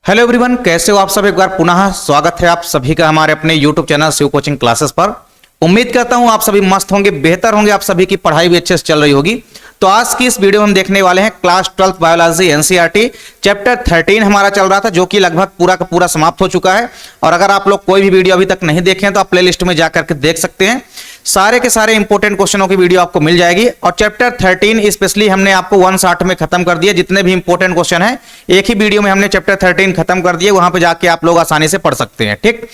Hello everyone, कैसे हो आप सब। एक बार पुनः स्वागत है आप सभी का हमारे अपने YouTube channel Shiv coaching classes पर। उम्मीद करता हूं आप सभी मस्त होंगे, बेहतर होंगे, आप सभी की पढ़ाई भी अच्छे से चल रही होगी। तो आज की इस वीडियो में हम देखने वाले हैं क्लास 12 बायोलॉजी एनसीईआरटी चैप्टर 13 हमारा चल रहा था, जो कि लगभग पूरा का पूरा समाप्त हो चुका है। और अगर आप लोग कोई भी वीडियो अभी तक नहीं देखे हैं तो आप प्लेलिस्ट में जाकर के देख सकते हैं। सारे के सारे इंपॉर्टेंट क्वेश्चनों की वीडियो आपको मिल जाएगी। और चैप्टर 13 स्पेशली हमने आपको 1 शॉट में खत्म कर दिया। जितने भी इंपॉर्टेंट क्वेश्चन हैं एक ही वीडियो में हमने चैप्टर 13 खत्म कर दिए। वहां पे जाके आप लोग आसानी से पढ़ सकते हैं। ठीक,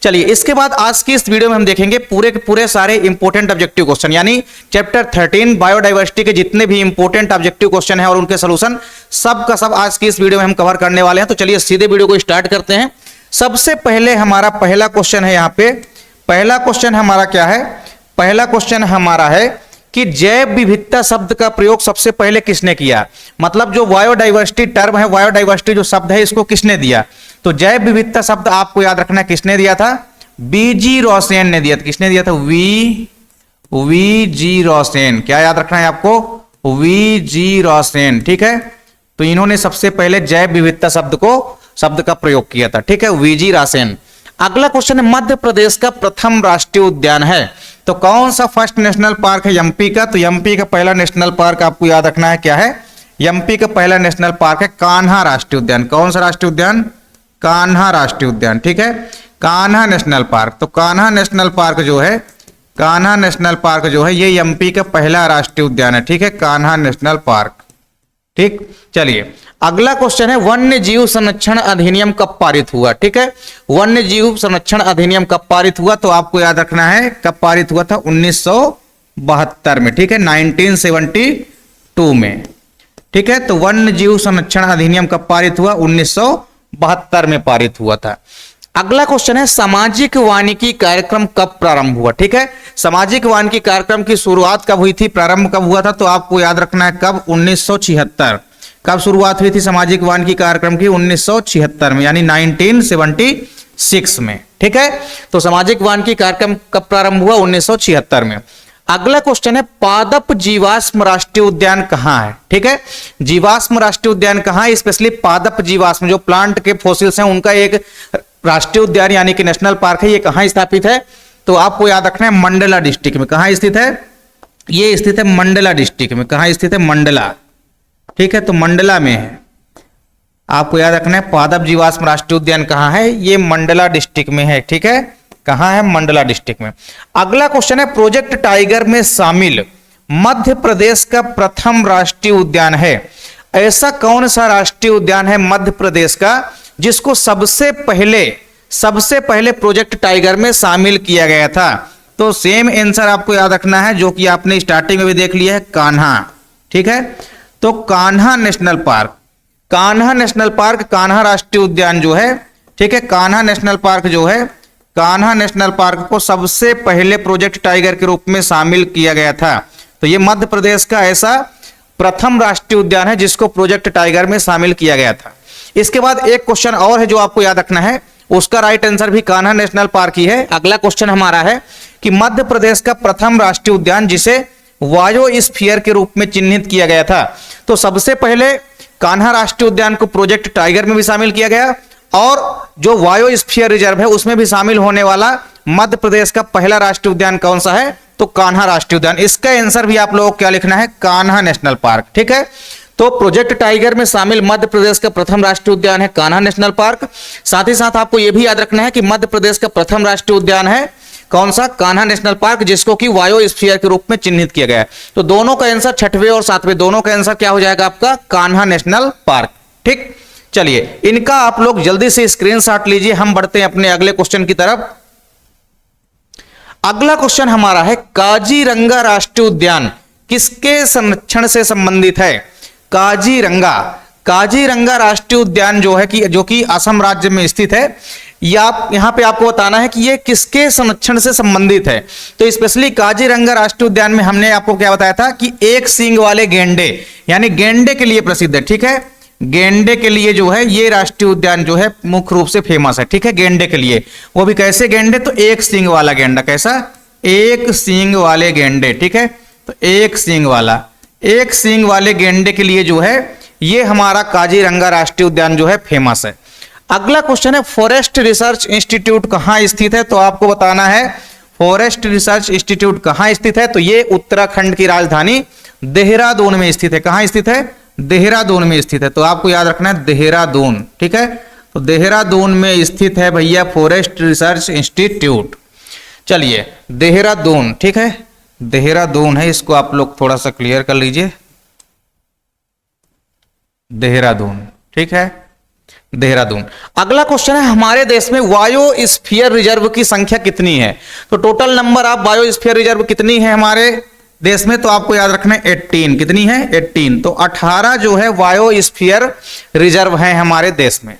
चलिए इसके बाद आज की इस वीडियो में हम देखेंगे पूरे के पूरे सारे इंपॉर्टेंट ऑब्जेक्टिव क्वेश्चन, यानी चैप्टर 13 बायोडाइवर्सिटी के जितने भी इंपॉर्टेंट ऑब्जेक्टिव क्वेश्चन है और उनके सोल्यूशन सब का सब आज की इस वीडियो में हम कवर करने वाले हैं। तो चलिए सीधे वीडियो को स्टार्ट करते हैं। सबसे पहले हमारा पहला क्वेश्चन है, यहाँ पे पहला क्वेश्चन हमारा क्या है। पहला क्वेश्चन हमारा है कि जैव विविधता शब्द का प्रयोग सबसे पहले किसने किया। मतलब जो बायोडाइवर्सिटी टर्म है, बायोडाइवर्सिटी जो शब्द है, इसको किसने दिया। तो जैव विविधता शब्द आपको याद रखना किसने दिया था, बीजी रोसेन ने दिया था। किसने दिया था, वी जी रोसेन। क्या याद रखना है आपको, वी जी रोसेन। ठीक है, तो इन्होंने सबसे पहले जैव विविधता शब्द का प्रयोग किया था। ठीक है, वी जी रोसेन। अगला क्वेश्चन है मध्य प्रदेश का प्रथम राष्ट्रीय उद्यान है। तो कौन सा फर्स्ट नेशनल पार्क है एमपी का। तो एमपी का पहला नेशनल पार्क आपको याद रखना है क्या है, एमपी का पहला नेशनल पार्क है कान्हा राष्ट्रीय उद्यान। कौन सा राष्ट्रीय उद्यान, कान्हा राष्ट्रीय उद्यान। ठीक है, कान्हा नेशनल पार्क। तो कान्हा नेशनल पार्क जो है, कान्हा नेशनल पार्क जो है ये एमपी का पहला राष्ट्रीय उद्यान है। ठीक है, कान्हा नेशनल पार्क। ठीक, चलिए अगला क्वेश्चन है वन्य जीव संरक्षण अधिनियम कब पारित हुआ। ठीक है, वन्य जीव संरक्षण अधिनियम कब पारित हुआ। तो आपको याद रखना है कब पारित हुआ था, 1972 में। ठीक है, 1972 में। ठीक है, तो वन्य जीव संरक्षण अधिनियम कब पारित हुआ, 1972 में पारित हुआ था। अगला क्वेश्चन है सामाजिक वानिकी कार्यक्रम कब प्रारंभ हुआ। ठीक है, सामाजिक वानिकी कार्यक्रम की शुरुआत कब हुई थी, प्रारंभ कब हुआ था। तो आपको याद रखना है कब, 1976। कब शुरुआत हुई थी सामाजिक वानिकी कार्यक्रम की, 1976 में, यानी 1976 में। ठीक है, तो सामाजिक वानिकी कार्यक्रम कब प्रारंभ हुआ, 1976 में। अगला क्वेश्चन है पादप जीवाश्म राष्ट्रीय उद्यान कहाँ है। ठीक है, जीवाश्म राष्ट्रीय उद्यान कहाँ है, स्पेशली पादप जीवाश्म जो प्लांट के फॉसिल्स हैं उनका एक राष्ट्रीय उद्यान यानी कि नेशनल पार्क है। ये कहाँ स्थापित है, तो आपको याद रखना है मंडला डिस्ट्रिक्ट में। कहाँ स्थित है, ये स्थित है मंडला डिस्ट्रिक्ट में। कहाँ स्थित है, मंडला। ठीक है, तो मंडला में है। आपको याद रखना है पादप जीवाश्म राष्ट्रीय उद्यान कहाँ है, ये मंडला डिस्ट्रिक्ट में है। ठीक है, कहाँ है, मंडला डिस्ट्रिक्ट में। अगला क्वेश्चन है प्रोजेक्ट टाइगर में शामिल मध्य प्रदेश का प्रथम राष्ट्रीय उद्यान है। ऐसा कौन सा राष्ट्रीय उद्यान है मध्य प्रदेश का जिसको सबसे पहले प्रोजेक्ट टाइगर में शामिल किया गया था। तो सेम आंसर आपको याद रखना है जो कि आपने स्टार्टिंग में भी देख लिया है, कान्हा। ठीक है, तो Kanha national park, Kanha national park, Kanha राष्ट्रीय उद्यान जो है। ठीक है, कान्हा नेशनल पार्क जो है, कान्हा नेशनल पार्क को सबसे पहले प्रोजेक्ट टाइगर के रूप में शामिल किया गया था। तो ये मध्य प्रदेश का ऐसा प्रथम राष्ट्रीय उद्यान है जिसको प्रोजेक्ट टाइगर में शामिल किया गया था। इसके बाद एक क्वेश्चन और है जो आपको याद रखना है, उसका राइट आंसर भी कान्हा नेशनल पार्क ही है। अगला क्वेश्चन हमारा है कि मध्य प्रदेश का प्रथम राष्ट्रीय उद्यान जिसे वायोस्फीयर के रूप में चिन्हित किया गया था। तो सबसे पहले कान्हा राष्ट्रीय उद्यान को प्रोजेक्ट टाइगर में भी शामिल किया गया और जो वायोस्फीयर रिजर्व है उसमें भी शामिल होने वाला मध्य प्रदेश का पहला राष्ट्रीय उद्यान कौन सा है, तो कान्हा राष्ट्रीय उद्यान। इसका आंसर भी आप लोगों को क्या लिखना है, कान्हा नेशनल पार्क। ठीक है, तो प्रोजेक्ट टाइगर में शामिल मध्य प्रदेश का प्रथम राष्ट्रीय उद्यान है कान्हा नेशनल पार्क। साथ ही साथ आपको यह भी याद रखना है कि मध्य प्रदेश का प्रथम राष्ट्रीय उद्यान है कौन सा, कान्हा नेशनल पार्क, जिसको कि वायोस्फीयर के रूप में चिन्हित किया गया है। तो दोनों का आंसर, छठवें और सातवें दोनों का आंसर क्या हो जाएगा आपका, कान्हा नेशनल पार्क। ठीक, चलिए इनका आप लोग जल्दी से स्क्रीनशॉट लीजिए। हम बढ़ते हैं अपने अगले क्वेश्चन की तरफ। अगला क्वेश्चन हमारा है काजीरंगा राष्ट्रीय उद्यान किसके संरक्षण से संबंधित है। काजीरंगा, काजीरंगा राष्ट्रीय उद्यान जो कि असम राज्य में स्थित है, यहां पे आपको बताना है कि ये किसके संरक्षण से संबंधित है। तो स्पेशली काजीरंगा राष्ट्रीय उद्यान में हमने आपको क्या बताया था कि एक सींग वाले गेंडे यानी गेंडे के लिए प्रसिद्ध है। ठीक है, गेंडे के लिए जो है ये राष्ट्रीय उद्यान जो है मुख्य रूप से फेमस है। ठीक है, गेंडे के लिए, वो भी कैसे गेंडे, तो एक सींग वाला गेंडा। कैसा, एक सींग वाले गेंडे। ठीक है, तो एक सींग वाले गेंडे के लिए जो है ये हमारा काजीरंगा राष्ट्रीय उद्यान जो है फेमस है। अगला क्वेश्चन है फॉरेस्ट रिसर्च इंस्टीट्यूट कहाँ स्थित है, तो आपको बताना है फॉरेस्ट रिसर्च इंस्टीट्यूट कहाँ स्थित है, तो ये उत्तराखंड की राजधानी देहरादून में स्थित है। कहाँ स्थित है? देहरादून में स्थित है। तो आपको याद रखना है देहरादून, ठीक है। तो देहरादून में स्थित है भैया फॉरेस्ट रिसर्च इंस्टीट्यूट। चलिए देहरादून, ठीक है, देहरादून है, इसको आप लोग थोड़ा सा क्लियर कर लीजिए। देहरादून, ठीक है, देहरादून। अगला क्वेश्चन है हमारे देश में बायोस्फीयर रिजर्व की संख्या कितनी है, तो total number of biosphere reserve कितनी है हमारे देश में, तो आपको याद रखना है 18। कितनी है? 18। तो 18 जो है बायोस्फीयर रिजर्व है हमारे देश में।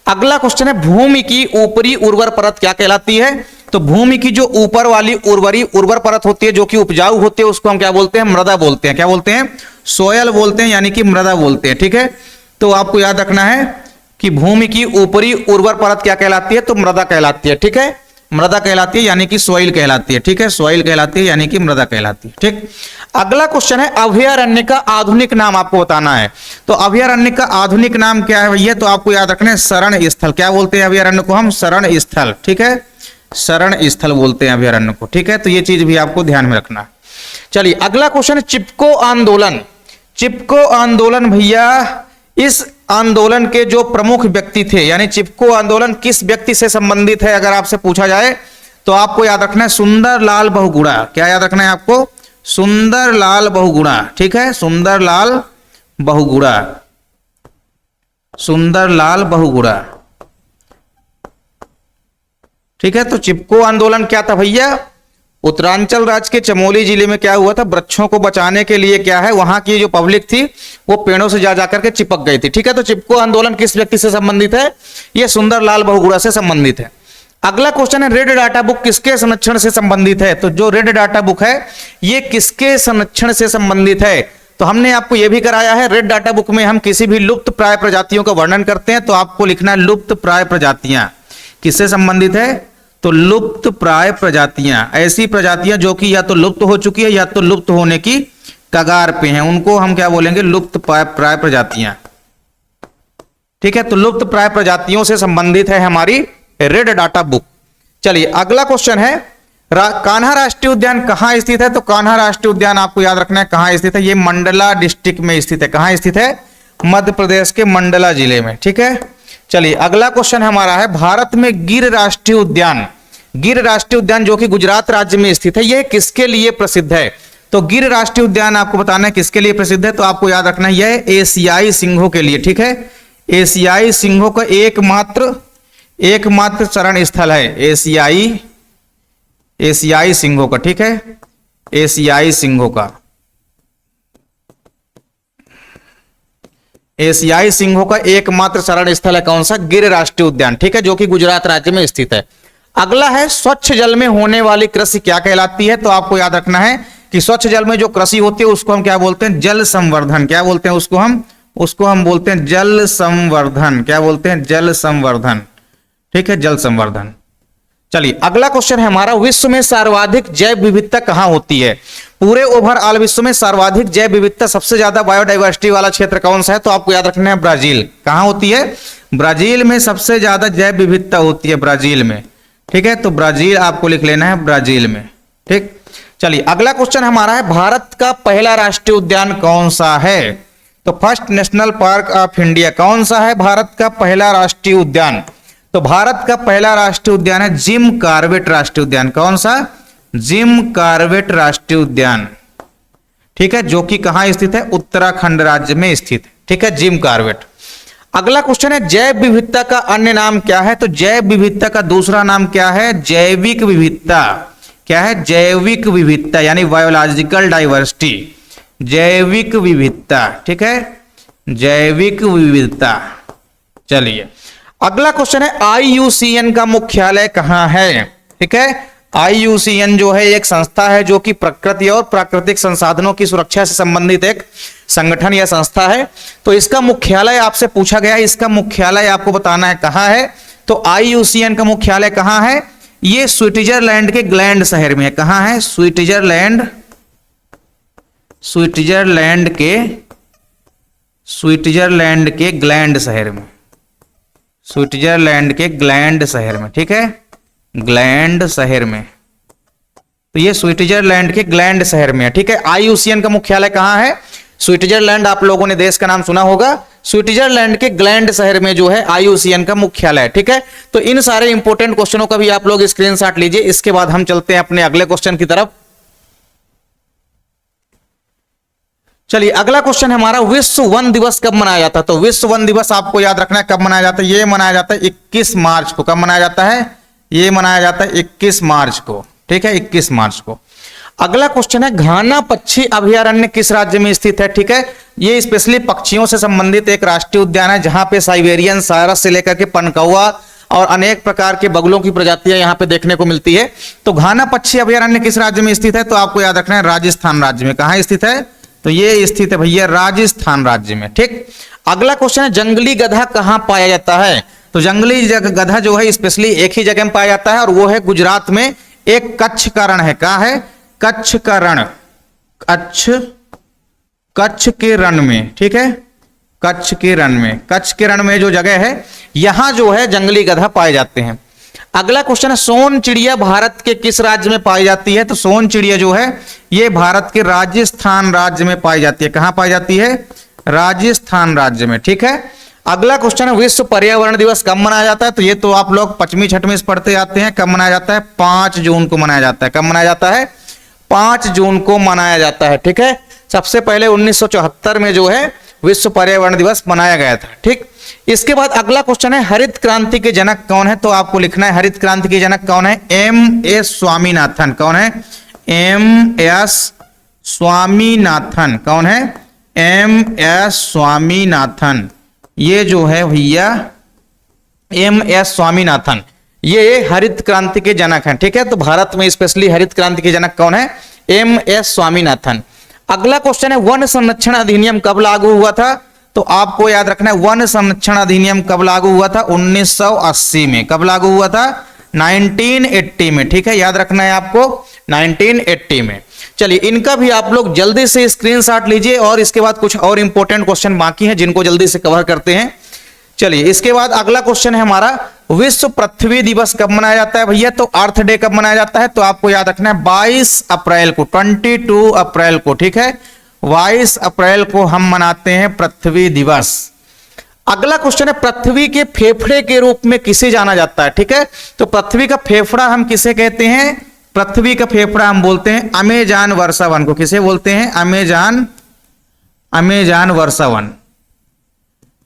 अगला क्वेश्चन है भूमि की ऊपरी उर्वर परत क्या कहलाती है, तो भूमि की जो ऊपर वाली उर्वर परत होती है जो कि उपजाऊ होती है उसको हम क्या बोलते हैं? मृदा बोलते हैं। क्या बोलते हैं? सोयल बोलते हैं, यानी कि मृदा बोलते हैं, ठीक है। तो आपको याद रखना है कि भूमि की ऊपरी उर्वर परत क्या कहलाती है, तो मृदा कहलाती है, ठीक है। मृदा कहलाती है यानी कि सॉइल कहलाती है, ठीक है, सॉइल कहलाती है यानी कि मृदा कहलाती है, ठीक। अगला क्वेश्चन है अभयारण्य का आधुनिक नाम आपको बताना है, तो अभयारण्य का आधुनिक नाम क्या है भैया, तो आपको याद रखना है शरण स्थल। क्या बोलते हैं अभयारण्य को? हम शरण स्थल, ठीक है, शरण स्थल बोलते हैं अभयारण्य को, ठीक है। तो ये चीज भी आपको ध्यान में रखना है। चलिए अगला क्वेश्चन है चिपको आंदोलन। चिपको आंदोलन भैया, इस आंदोलन के जो प्रमुख व्यक्ति थे, यानी चिपको आंदोलन किस व्यक्ति से संबंधित है अगर आपसे पूछा जाए, तो आपको याद रखना है सुंदरलाल बहुगुणा। क्या याद रखना है आपको? सुंदरलाल बहुगुणा, ठीक है, सुंदरलाल बहुगुणा, सुंदरलाल बहुगुणा, ठीक है। तो चिपको आंदोलन क्या था भैया? उत्तरांचल राज्य के चमोली जिले में क्या हुआ था, वृक्षों को बचाने के लिए क्या है, वहां की जो पब्लिक थी वो पेड़ों से जा जाकर के चिपक गई थी, ठीक है। तो चिपको आंदोलन किस व्यक्ति से संबंधित है? ये सुंदरलाल बहुगुणा से संबंधित है। अगला क्वेश्चन है रेड डाटा बुक किसके संरक्षण से संबंधित है, तो जो रेड डाटा बुक है ये किसके संरक्षण से संबंधित है, तो हमने आपको यह भी कराया है रेड डाटा बुक में हम किसी भी लुप्त प्राय प्रजातियों का वर्णन करते हैं तो आपको लिखना है लुप्त प्राय प्रजातियां। किससे संबंधित है? तो लुप्त प्राय प्रजातियां, ऐसी प्रजातियां जो कि या तो लुप्त हो चुकी है या तो लुप्त होने की कगार पे हैं, उनको हम क्या बोलेंगे? लुप्त प्राय प्रजातियां, ठीक है। तो लुप्त प्राय प्रजातियों से संबंधित है हमारी रेड डाटा बुक। चलिए अगला क्वेश्चन है कान्हा राष्ट्रीय उद्यान कहां स्थित है, तो कान्हा राष्ट्रीय उद्यान आपको याद रखना है कहां स्थित है, ये मंडला डिस्ट्रिक्ट में स्थित है। कहां स्थित है? मध्य प्रदेश के मंडला जिले में, ठीक है। चलिए अगला क्वेश्चन हमारा है भारत में गिर राष्ट्रीय उद्यान, गिर राष्ट्रीय उद्यान जो कि गुजरात राज्य में स्थित है, यह किसके लिए प्रसिद्ध है, तो गिर राष्ट्रीय उद्यान आपको बताना है किसके लिए प्रसिद्ध है, तो आपको याद रखना है यह एशियाई सिंहों के लिए, ठीक है। एशियाई सिंहों का एकमात्र शरण स्थल है, एशियाई सिंहों का, ठीक है, एशियाई सिंहों का, एशियाई सिंहों का एकमात्र शरण स्थल है कौन सा? गिर राष्ट्रीय उद्यान, ठीक है, जो कि गुजरात राज्य में स्थित है। अगला है स्वच्छ जल में होने वाली कृषि क्या कहलाती है, तो आपको याद रखना है कि स्वच्छ जल में जो कृषि होती है उसको हम क्या बोलते हैं? जल संवर्धन। क्या बोलते हैं उसको हम बोलते हैं जल संवर्धन। क्या बोलते हैं? जल संवर्धन, ठीक है, जल संवर्धन। चलिए अगला क्वेश्चन है हमारा विश्व में सर्वाधिक जैव विविधता कहां होती है, पूरे ओवरऑल विश्व में सर्वाधिक जैव विविधता सबसे ज्यादा बायोडाइवर्सिटी वाला क्षेत्र कौन सा है, तो आपको याद रखना है ब्राजील। कहां होती है? ब्राजील में सबसे ज्यादा जैव विविधता होती है, ब्राजील में, ठीक है। तो ब्राजील आपको लिख लेना है, ब्राजील में, ठीक। चलिए अगला क्वेश्चन हमारा है भारत का पहला राष्ट्रीय उद्यान कौन सा है, तो first national park of India कौन सा है भारत का पहला राष्ट्रीय उद्यान, तो भारत का पहला राष्ट्रीय उद्यान है जिम कॉर्बेट राष्ट्रीय उद्यान। कौन सा? जिम कॉर्बेट राष्ट्रीय उद्यान, ठीक है, जो कि कहां स्थित है? उत्तराखंड राज्य में स्थित है, ठीक है, जिम कॉर्बेट। अगला क्वेश्चन है जैव विविधता का अन्य नाम क्या है, तो जैव विविधता का दूसरा नाम क्या है? जैविक विविधता। क्या है? जैविक विविधता, यानी बायोलॉजिकल डाइवर्सिटी, जैविक विविधता, ठीक है, जैविक विविधता। चलिए अगला क्वेश्चन है IUCN का मुख्यालय कहां है, ठीक है। IUCN जो है एक संस्था है जो कि प्रकृति और प्राकृतिक संसाधनों की सुरक्षा से संबंधित एक संगठन या संस्था है। तो इसका मुख्यालय आपसे पूछा गया है, इसका मुख्यालय आपको बताना है कहां है, तो IUCN का मुख्यालय कहां है? ये स्विट्जरलैंड के ग्लैंड शहर में है। कहां है? स्विट्जरलैंड के ग्लैंड शहर में, स्विट्जरलैंड के ग्लैंड शहर में, ठीक है, ग्लैंड शहर में। तो ये स्विट्जरलैंड के ग्लैंड शहर में है, ठीक है। आईयूसीएन का मुख्यालय कहां है? स्विट्जरलैंड, आप लोगों ने देश का नाम सुना होगा। स्विट्जरलैंड के ग्लैंड शहर में जो है आईयूसीएन का मुख्यालय, ठीक है। तो इन सारे इंपॉर्टेंट क्वेश्चनों का भी आप लोग स्क्रीनशॉट लीजिए। इसके बाद हम चलते हैं अपने अगले क्वेश्चन की तरफ। चलिए, अगला क्वेश्चन हमारा, विश्व वन दिवस कब मनाया जाता है? तो विश्व वन दिवस आपको याद रखना है कब मनाया जाता है। ये मनाया जाता है 21 मार्च को। कब मनाया जाता है? ये मनाया जाता है 21 मार्च को, ठीक है, 21 मार्च को। अगला क्वेश्चन है, घाना पक्षी अभयारण्य किस राज्य में स्थित है? ठीक है, ये स्पेशली पक्षियों से संबंधित एक राष्ट्रीय उद्यान है, जहां पे साइबेरियन सारस से लेकर के पनकौआ और अनेक प्रकार के बगुलों की प्रजातियां यहां पे देखने को मिलती है। तो घाना पक्षी अभयारण्य किस राज्य में स्थित है? तो आपको याद रखना है राजस्थान राज्य में। कहां स्थित है? तो ये स्थित है भैया राजस्थान राज्य में, ठीक। अगला क्वेश्चन है, जंगली गधा कहां पाया जाता है? तो जंगली गधा जो है स्पेशली एक ही जगह में पाया जाता है, और वो है गुजरात में, एक कच्छ का रण है। कहां है? कच्छ का रण, कच्छ के रण में, ठीक है, कच्छ के रण में, कच्छ के रण में जो जगह है, यहां जो है जंगली गधा पाए जाते हैं। अगला क्वेश्चन है, सोन चिड़िया भारत के किस राज्य में पाई जाती है? तो सोन चिड़िया जो है ये भारत के राजस्थान राज्य में पाई जाती है। कहां पाई जाती है? राजस्थान राज्य में, ठीक है। अगला क्वेश्चन है, विश्व पर्यावरण दिवस कब मनाया जाता है? तो ये तो आप लोग 5वीं 6वीं से पढ़ते आते हैं। कब मनाया जाता है? 5 जून को मनाया जाता है। कब मनाया जाता है? 5 जून को मनाया जाता है, ठीक है। सबसे पहले 1974 में जो है विश्व पर्यावरण दिवस मनाया गया था, ठीक। इसके बाद अगला क्वेश्चन है, हरित क्रांति के जनक कौन है? तो आपको लिखना है हरित क्रांति के जनक कौन है? एम.एस. स्वामीनाथन। कौन है? एम.एस. स्वामीनाथन। कौन है? एम.एस. स्वामीनाथन। ये जो है भैया एम.एस. स्वामीनाथन, ये हरित क्रांति के जनक हैं, ठीक है। तो भारत में स्पेशली हरित क्रांति के जनक कौन है? एम.एस. स्वामीनाथन। अगला क्वेश्चन है, वन संरक्षण अधिनियम कब लागू हुआ था? तो आपको याद रखना है वन संरक्षण अधिनियम कब लागू हुआ था? 1980 में। कब लागू हुआ था? 1980 में, ठीक है, याद रखना है आपको 1980 में। चलिए, इनका भी आप लोग जल्दी से स्क्रीनशॉट लीजिए, और इसके बाद कुछ और इंपॉर्टेंट क्वेश्चन बाकी हैं जिनको जल्दी से कवर करते हैं। चलिए, इसके बाद अगला क्वेश्चन है हमारा, विश्व पृथ्वी दिवस कब मनाया जाता है भैया? तो अर्थ डे कब मनाया जाता है? तो आपको याद रखना है 22 अप्रैल को, 22 अप्रैल को, ठीक है, 22 अप्रैल को हम मनाते हैं पृथ्वी दिवस। अगला क्वेश्चन है, पृथ्वी के फेफड़े के रूप में किसे जाना जाता है? ठीक है, तो पृथ्वी का फेफड़ा हम किसे कहते हैं? पृथ्वी का फेफड़ा हम बोलते हैं अमेजन वर्षावन को। किसे बोलते हैं? अमेजन वर्षावन,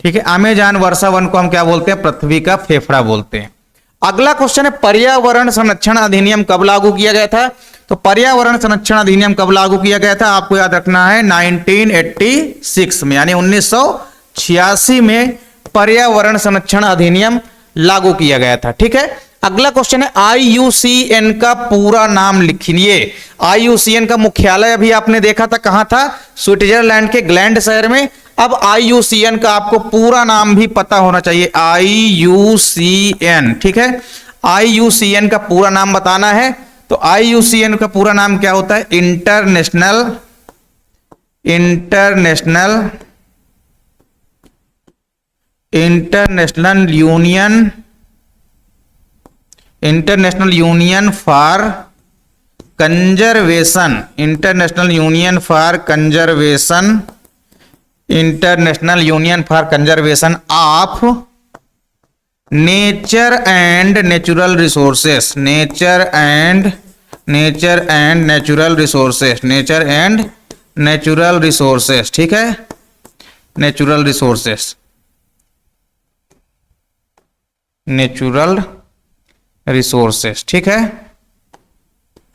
ठीक है, अमेजन वर्षावन को हम क्या बोलते हैं? पृथ्वी का फेफड़ा बोलते हैं। अगला क्वेश्चन है, पर्यावरण संरक्षण अधिनियम कब लागू किया गया था? तो पर्यावरण संरक्षण अधिनियम कब लागू किया गया था? आपको याद रखना है 1986 में, यानी 1986 में पर्यावरण संरक्षण अधिनियम लागू किया गया था, ठीक है। अगला क्वेश्चन है, आईयूसीएन का पूरा नाम लिखिए। आईयूसीएन का मुख्यालय अभी आपने देखा था, कहां था? स्विट्जरलैंड के ग्लैंड शहर में। अब आईयूसीएन का आपको पूरा नाम भी पता होना चाहिए, आईयूसीएन, ठीक है, आईयूसीएन का पूरा नाम बताना है। तो आईयूसीएन का पूरा नाम क्या होता है? International union for conservation, international union for conservation of nature and natural resources, nature and natural resources, ठीक है, नेचुरल रिसोर्सेस, ठीक है,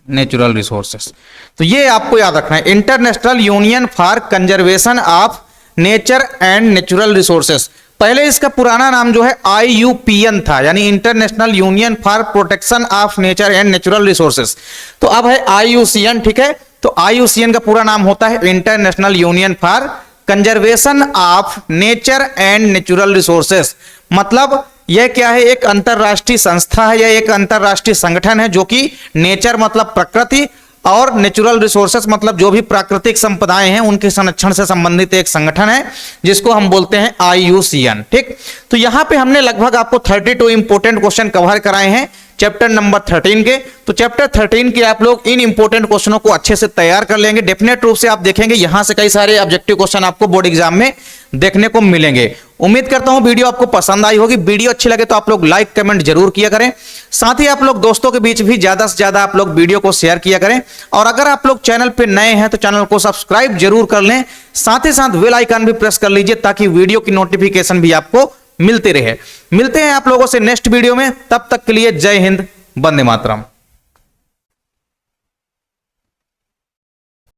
नेचुरल रिसोर्सेस। तो ये आपको याद रखना है, international union for conservation of nature and natural resources. पहले इसका पुराना नाम जो है IUPN था, यानी international union for protection of nature and natural resources. तो अब है IUCN, ठीक है। तो IUCN का पूरा नाम होता है international union for conservation of nature and natural resources. मतलब यह क्या है? एक अंतरराष्ट्रीय संस्था है या एक अंतरराष्ट्रीय संगठन है जो कि नेचर मतलब प्रकृति और नेचुरल रिसोर्सेस मतलब जो भी प्राकृतिक संपदाएं हैं उनके संरक्षण से संबंधित एक संगठन है जिसको हम बोलते हैं IUCN। ठीक, तो यहां पे हमने लगभग आपको 32 इंपोर्टेंट क्वेश्चन कवर कराए हैं चैप्टर नंबर 13 के। तो चैप्टर 13 के आप लोग इन इंपोर्टेंट क्वेश्चनों को अच्छे से तैयार कर लेंगे। डेफिनेट रूप से आप देखेंगे यहां से कई सारे ऑब्जेक्टिव क्वेश्चन आपको बोर्ड एग्जाम में देखने को मिलेंगे। उम्मीद करता हूं वीडियो आपको पसंद आई होगी। वीडियो अच्छी लगे तो आप लोग लाइक कमेंट जरूर किया करें, साथ ही आप लोग दोस्तों के बीच भी ज्यादा से ज्यादा आप लोग वीडियो को शेयर किया करें। और अगर आप लोग चैनल पे नए हैं तो चैनल को सब्सक्राइब जरूर कर लें, साथ ही साथ बेल आइकन भी प्रेस कर लीजिए ताकि वीडियो की नोटिफिकेशन भी आपको मिलते रहे। मिलते हैं आप लोगों से नेक्स्ट वीडियो में, तब तक के लिए जय हिंद, वंदे मातरम।